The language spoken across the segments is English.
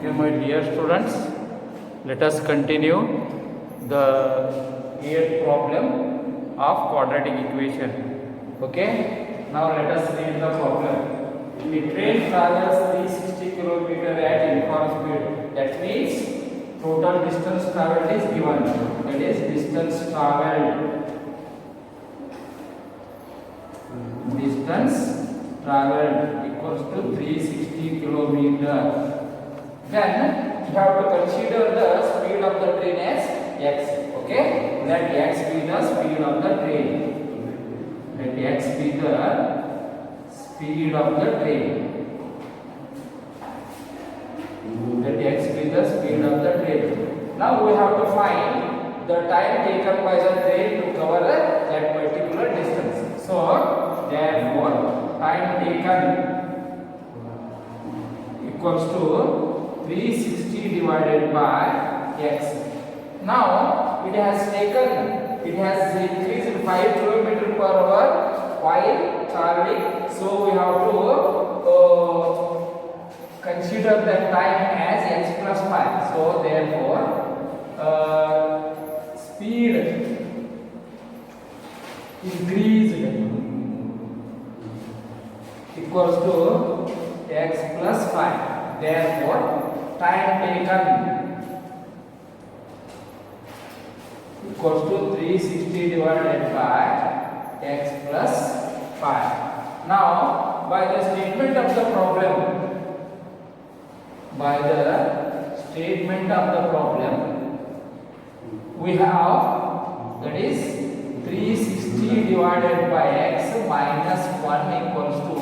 Okay, my dear students, let us continue the eighth problem of quadratic equation. Okay, now let us read the problem. The train travels 360 km at uniform speed. That means total distance traveled is given. That is distance traveled. Distance traveled equals to 360 km. Then you have to consider the speed of the train as x. Okay, let x be the speed of the train. Let x be the speed of the train. Let x be the speed of the train. Now we have to find the time taken by the train to cover that particular distance. So therefore time taken equals to 360 divided by x. Now it has increased 5 km per hour while traveling. So we have to consider the time as x plus 5. So therefore speed increased equals to x plus 5. Therefore time taken equals to 360 divided by x plus 5. Now by the statement of the problem, we have, that is 360 divided by x minus 1 equals to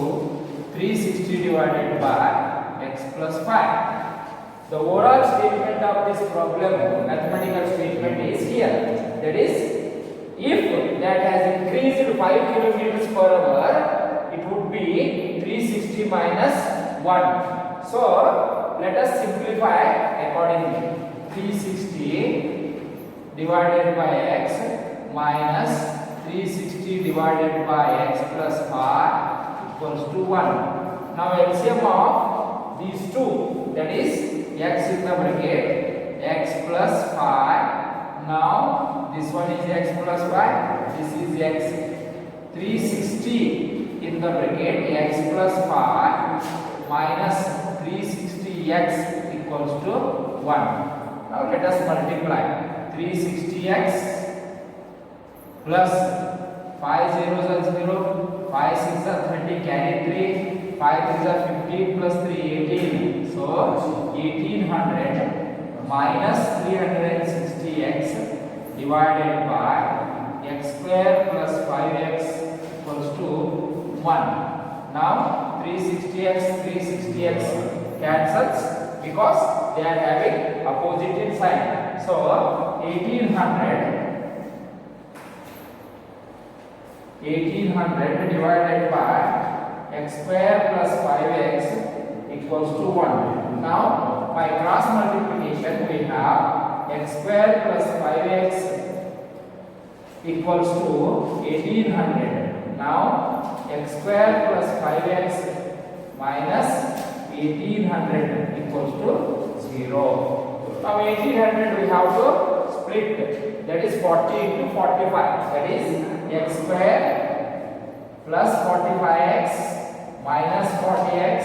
360 divided by x plus 5. The overall statement of this problem, mathematical statement, is here. That is, if that has increased 5 km per hour, it would be 360 minus 1. So let us simplify accordingly. 360 divided by x minus 360 divided by x plus 5 equals to 1. Now LCM of these two, that is x in the bracket, x plus 5. Now this one is x plus 5, this is x. 360 in the bracket, x plus 5 minus 360x equals to 1. Now let us multiply. 360x plus 5 zeros are 0, 5 6 are 30, carry 3, 5 3 are 15 plus 3 18. So 1800 minus 360x divided by x square plus 5x equals to 1. Now 360x cancels because they are having opposite sign. So 1800 divided by x square plus 5x equals to 1. Now by cross multiplication we have x square plus 5x equals to 1800. Now x square plus 5x minus 1800 equals to 0. Now 1800 we have to split, that is 40 into 45, that is x square plus 45x minus 40x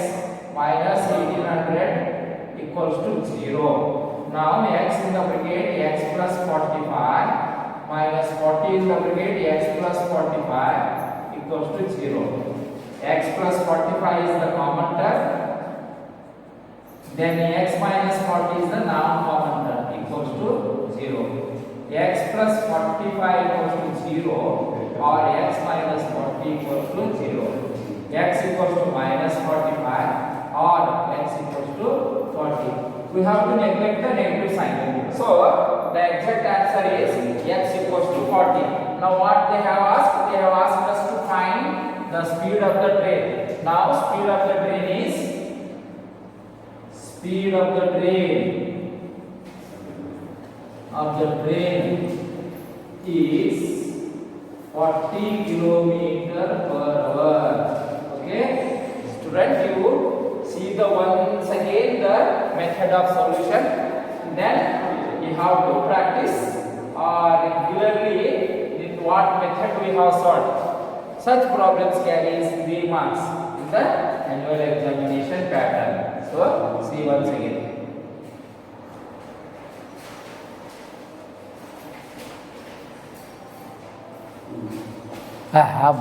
minus 1800 equals to 0. Now x in the bracket, x plus 45 minus 40 in the bracket, x plus 45 equals to 0. X plus 45 is the common term. Then x minus 40 is the non-common term, equals to 0. X plus 45 equals to 0 or x minus 40 equals to 0. X equals to minus 45 or x equals to 40. We have to neglect the negative sign. So the exact answer is x equals to 40. Now what they have asked? They have asked us to find the speed of the train. Now speed of the train is speed of the train is 40 kilometer per hour. Okay, student, you see the once again the method of solution. Then you have to practice regularly with what method we have solved. Such problems carries 3 marks in the annual examination pattern. So see once again.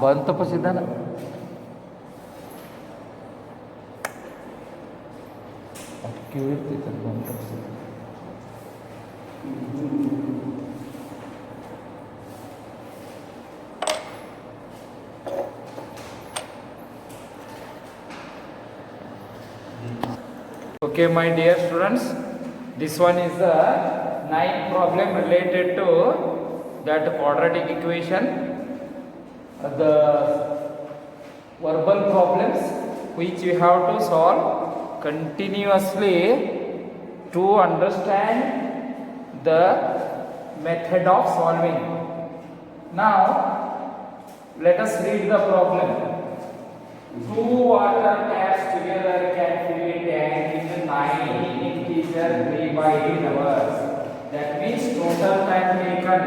ಬಂತು ಸಿದ್ಧಾನ Q ಇರ್ತಿತ್ತು ಬಂತು Okay, my dear students, this one is the 9th problem related to that quadratic equation. The verbal problems which we have to solve continuously to understand the method of solving. Now let us read the problem. 2 water taps together can fill a tank in 9 integer 3/8 hours. That means total time taken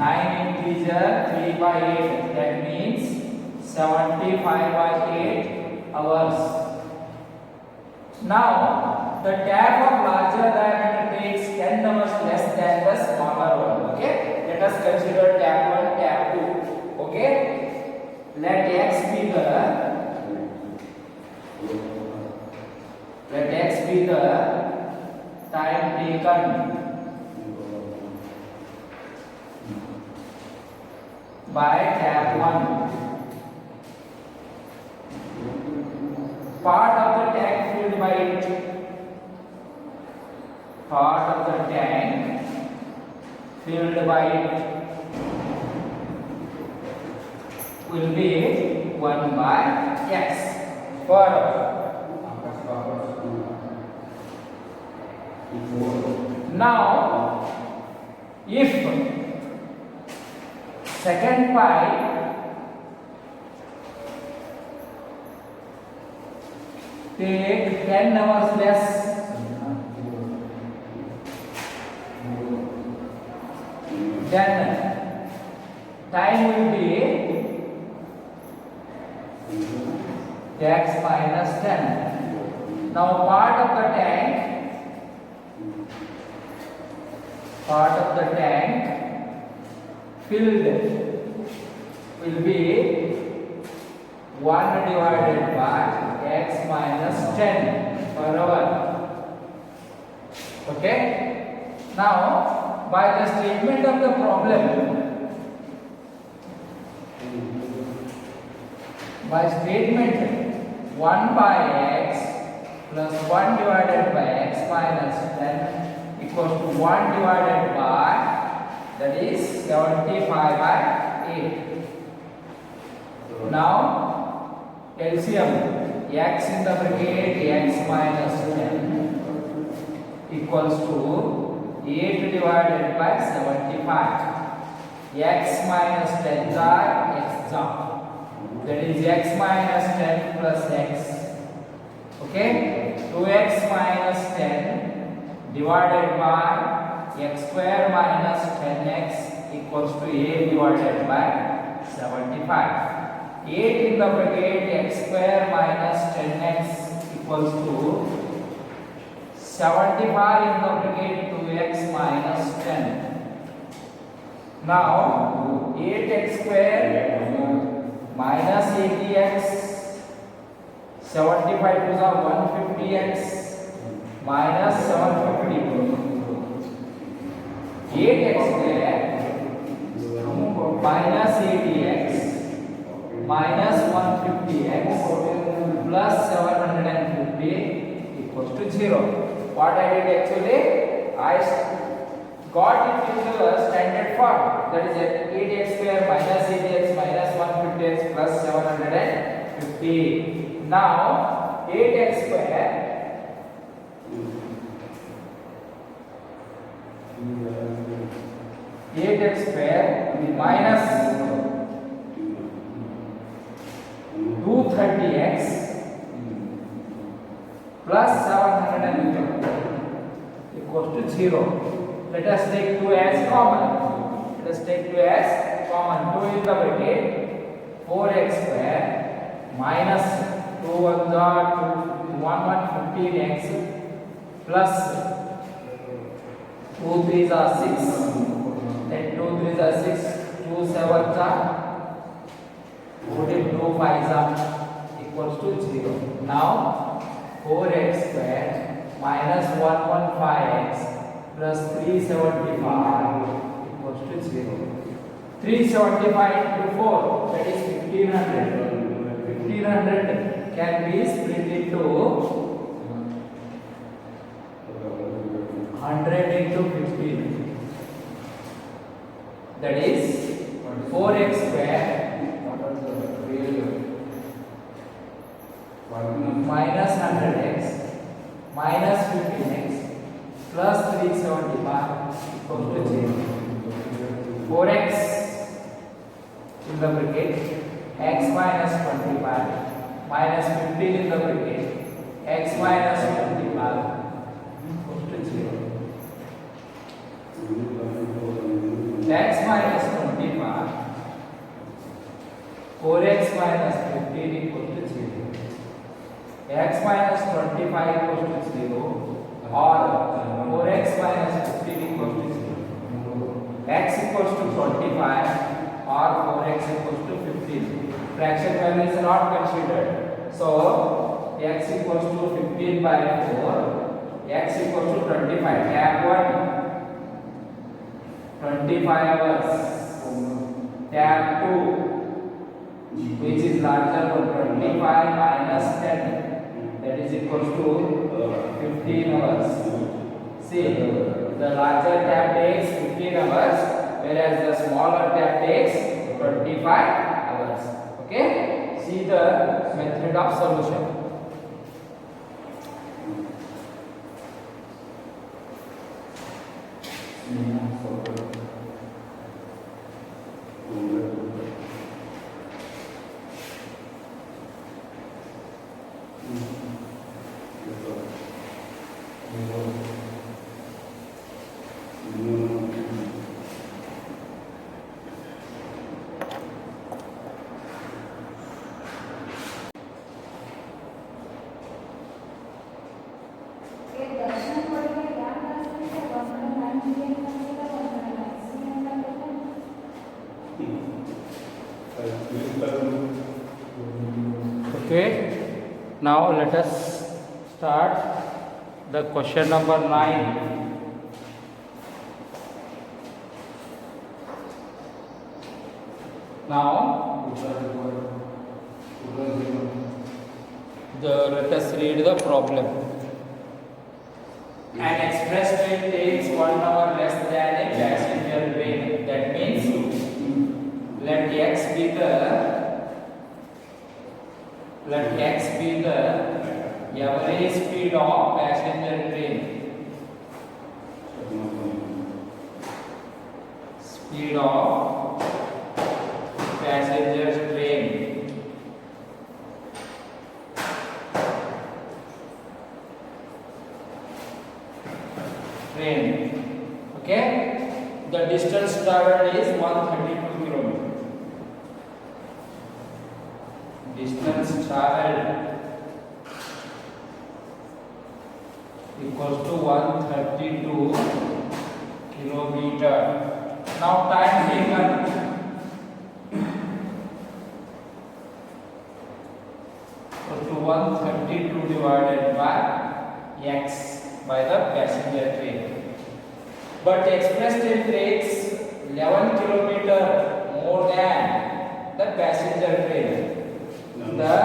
9 integer 3/8, that means 75/8 hours. Now the tap of larger diameter takes 10 hours less than the smaller one. Okay, let us consider tap 1, tap 2. Okay, let x be the time taken by tap 1. Part of the tank filled by it. Part of the tank filled by it will be 1 by x. Now, if second pipe take 10 hours less, then time will be x minus 10. Now part of the tank filled will be 1 divided by x minus 10 per hour. Okay, now by the statement of the problem, by statement 1 by x plus 1 divided by x minus 10 equals to 1 divided by, that is 75/8. Now LCM, x in the bracket x minus 10 equals to 8 divided by 75. X minus 10 are x jump, that is x minus 10 plus x. Okay, 2x minus 10 divided by x square minus 10x equals to 8 divided by 75. 8 in the bracket x square minus 10x equals to 75 in the bracket 2x minus 10. Now 8x square minus 80x, 75 to the 150x minus 750. 8x square minus 80x minus 150x plus 700 0. What I did actually, I got it in the standard form, that is 8x square minus 8x minus 150x plus 750. Now 8x square minus 230x plus 750 equals to 0. Let us take 2 as common. Let us take 2 as common. 2 in the bracket, 4x square minus 2 1 15x plus 2 3s are 6. Then 2 3s are 6. 2 7s are 14. 2 5s are equals to 0. Now 4x square minus 115x plus 375 equals to 0. 375 into 4, that is 1500. 1500 can be split into 100 into 15. That is 4x square minus 100x minus 15x plus 375 equals to 0. 4x in the bracket, x minus 25 minus 15 in the bracket, x minus 25 equals to 0. X minus 25, 4x minus 15 equals to 0. X minus 25 equals to 0 or 4x minus 15 equals to 0. X equals to 25 or 4x equals to 15. Fraction value is not considered. So x equals to 15 by 4, x equals to 25. Tab 1, 25 hours. Tab 2, which is larger than 25 minus 10, that is equals to 15 hours. See, the larger tab takes 15 hours, whereas the smaller tab takes 25 hours. Okay? See the method of solution. Okay, now let us start the question number 9. Now let us read the problem. An express train takes 1 hour less than a passenger train. That means let x be the average speed of passenger train. Speed of passenger train. Okay, the distance traveled is 132 kilometers. Distance traveled equals to 132 kilometer. Now time taken equals to 132 divided by x by the passenger train. But express train takes 11 kilometer more than the passenger train. The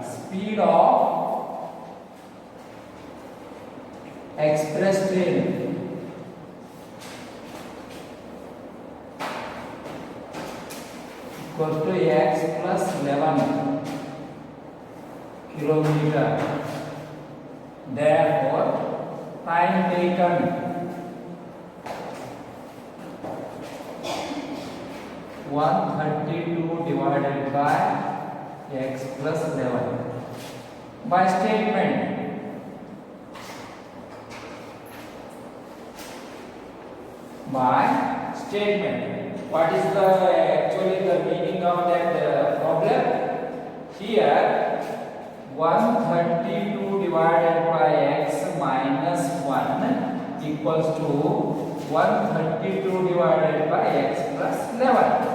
speed of express train equals to x plus 11 kilometer. Therefore, time taken 132 divided by x plus 11. By statement, what is the actually the meaning of that problem? Here 132 divided by x minus 1 equals to 132 divided by x plus 11.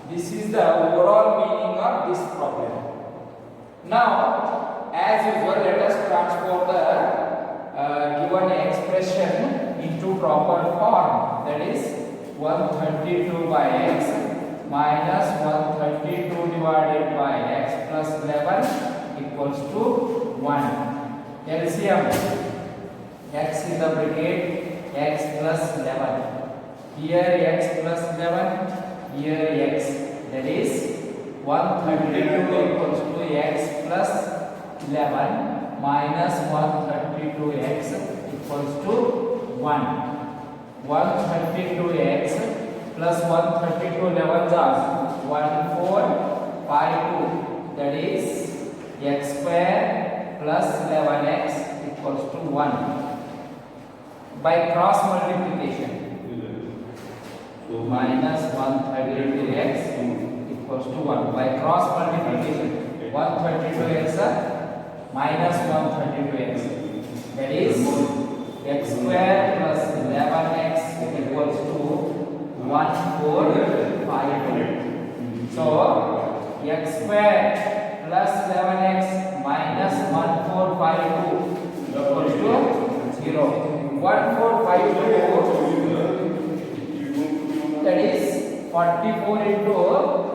This is the overall meaning of this problem. Now, as usual, let us transform the given expression into proper form. That is 132 by x minus 132 divided by x plus 11 equals to 1. LCM, x in the bracket, x plus 11. Here x plus 11, here x. That is 132 equals to x plus 11 minus 132x equals to 1. 132x plus 132 11s are 1452. That is x square plus 11x equals to 1. By cross multiplication, minus 132x equals to 1. By cross multiplication, 132x minus 132x. That is x square plus 11x equals to 1452. So x square plus 11x minus 1452 equals to 0. 1452, that is 44 into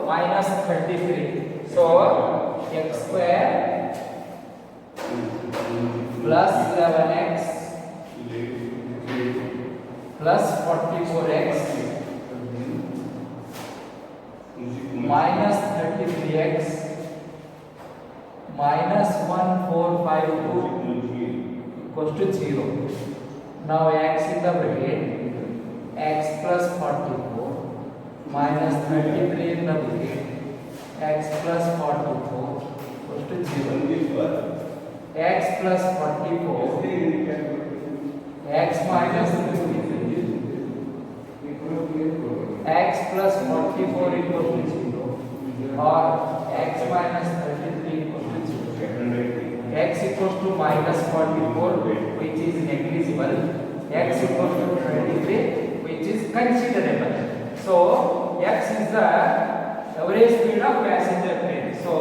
minus 33. So x square plus 11x plus 44x minus 33x minus 1452 equals to 0. Now x in the bracket, x plus 44 minus 33 in the bracket, x plus 44 equals to 0. X plus 44, x minus 33, x plus 44 equals to 0, or x minus 33 equals to 0. X equals to minus 44, which is negligible. X equals to 23, which is considerable. So x is the average speed of passenger train. So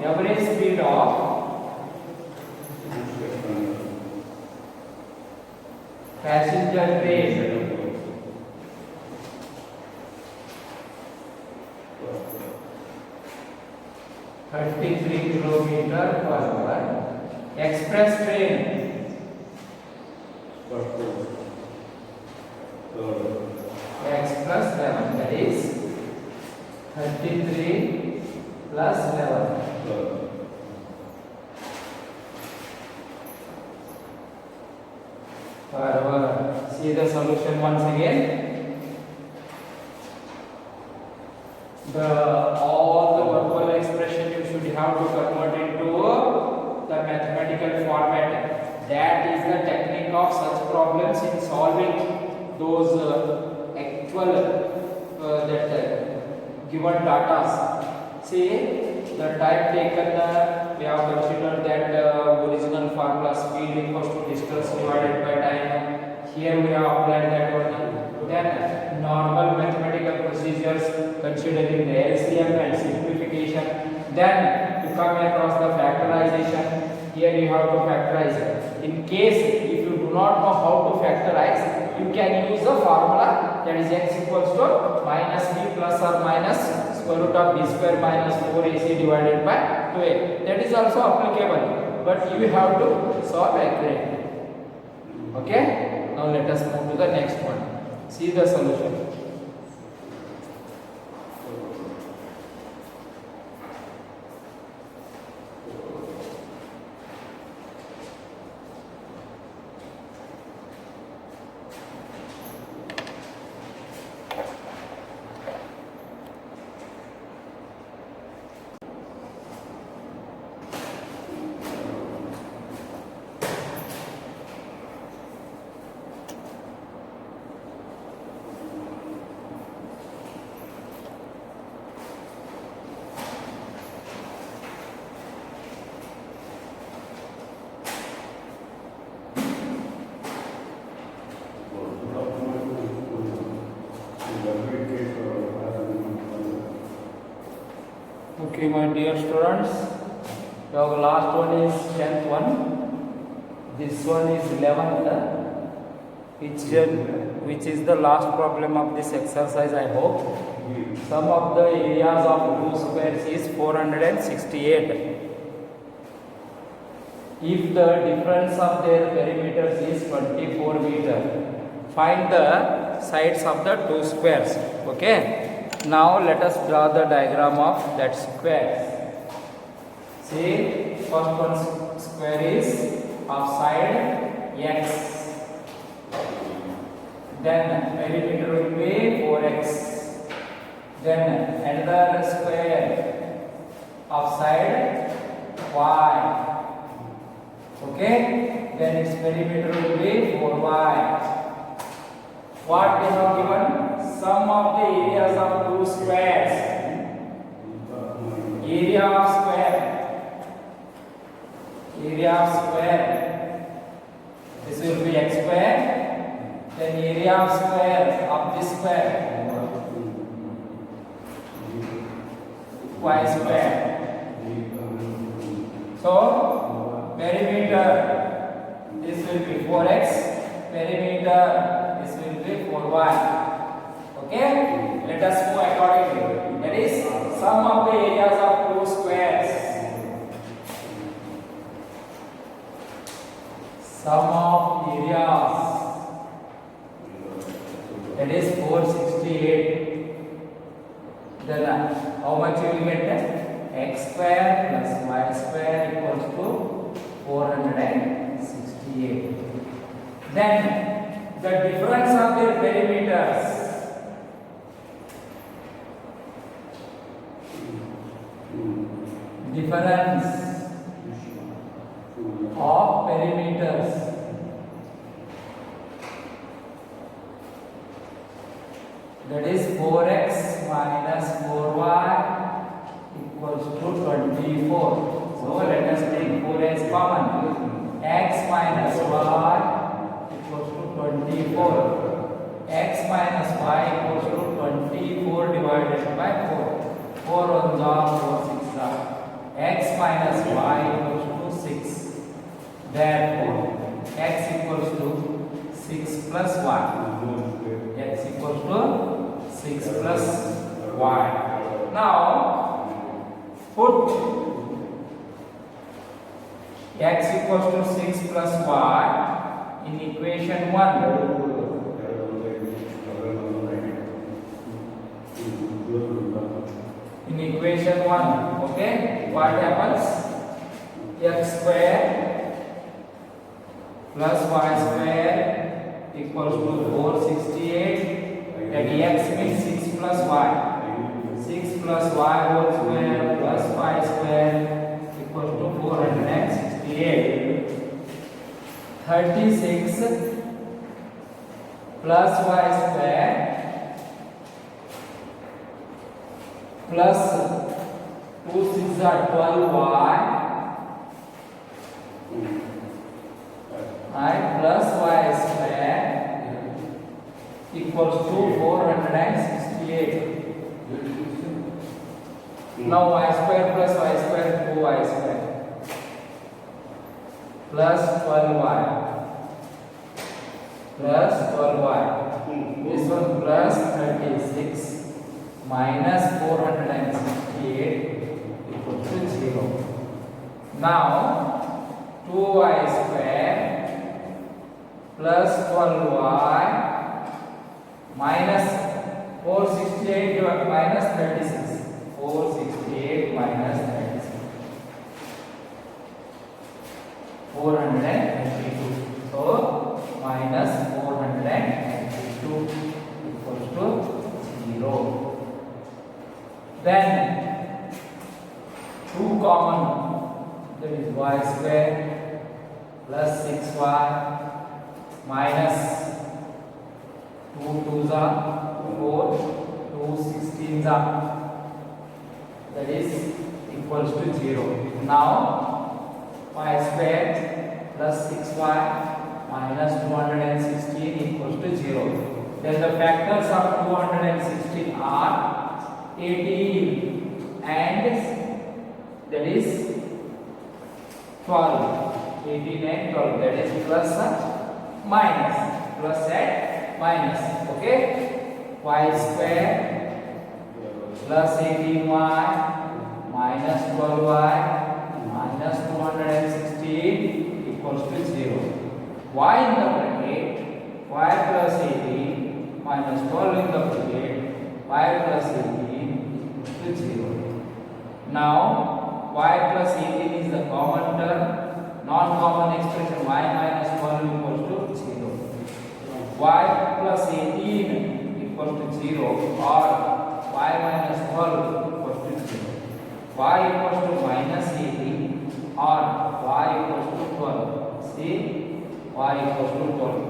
average speed of passenger train kilometer per hour. Express train x plus 11, that is 33 plus 11. Per hour. See the solution once again. All the verbal expression you should have to convert into the mathematical format. That is the technique of such problems in solving those actual given data. See the time taken. We have considered that original formula speed equals to distance divided by time. Here we have applied that one. Then normal mathematical procedures considering the LCM and simplification. Then you come across the factorization. Here you have to factorize. In case if you do not know how to factorize, you can use the formula, that is x equals to minus b plus or minus square root of b square minus 4ac divided by 2a. That is also applicable, but you have to solve accurately. Okay, now let us move to the next one. See the solution. Okay, my dear students, your last one is 10th one. This one is 11th, which is the last problem of this exercise, I hope. Sum of the areas of two squares is 468. If the difference of their perimeters is 24 meter, find the sides of the two squares. Okay. Now let us draw the diagram of that square. See, first one square is of side x. Then perimeter will be 4x. Then another square of side y. Okay. Then its perimeter will be 4y. What they have given? Sum of the areas of two squares. Area of square. Area of square. This will be x square. Then area of square of this square. Y square. So perimeter. This will be 4x. Perimeter. This will be 4y. Okay, let us move accordingly. That is sum of the areas of two squares. Sum of areas. That is 468. Then how much you will get? X square plus y square equals to 468. Then the difference of their perimeters. Difference of perimeters. That is 4x minus 4y equals to 24. So let us take 4 as common. X minus y equals to 24. X minus y equals to 24 divided by 4. 4 on the 4 6 are. X minus y equals to 6. Therefore, x equals to 6 plus y. X equals to 6 plus y. Now, put x equals to 6 plus y in equation 1. In equation 1, okay, what happens? X square plus y square equals to 468. That x means 6 plus y. 6 plus y whole square plus y square equals to 468. 36 plus y square plus 2 6 are 12y and plus y square equals to 468. Now y square plus y square 2y square plus 12y plus 12y. This one plus 36 minus 468 equals to 0. Now 2y square plus 12y minus 468 minus 36. 468 minus 36. 492. So minus 492 equals to 0. Then 2 common, that is y square plus 6y minus 2 2s are 4, 2 16s are, that is equals to 0. Now y square plus 6y minus 216 equals to 0. Then the factors of 216 are 18 and that is 12. 18 and 12, that is plus minus. Plus and minus. Okay? Y square plus 18y minus 12y minus 216 equals to 0. Y in the bracket, y plus 18 minus 12 in the bracket, y plus 18 equals to 0. Now y plus 18 is the common term. Non-common expression y minus 12 equals to 0. Y plus 18 equals to 0 or y minus 12 equals to 0. Y equals to minus 18 or y equals to 12. See, y equals to 12.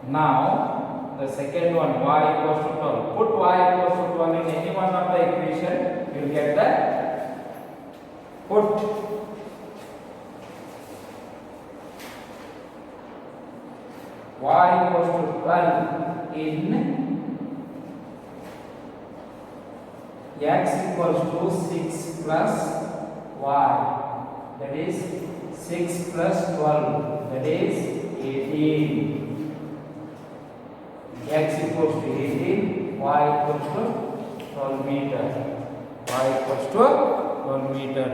Now the second one, y equals to 12. Put y equals to 12 in any one of the equation, you will get the put y equals to 12 in x equals to 6 plus y, that is 6 plus 12, that is 18. X equals to 18, y equals to 12 meter. Y equals to 12 meter.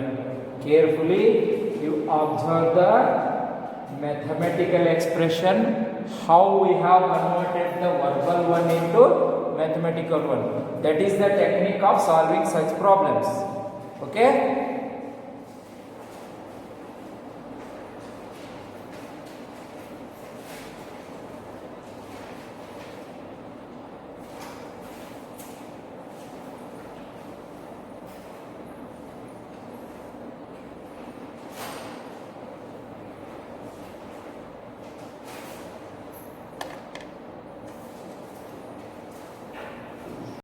Carefully you observe the mathematical expression, how we have converted the verbal one into mathematical one. That is the technique of solving such problems. Okay?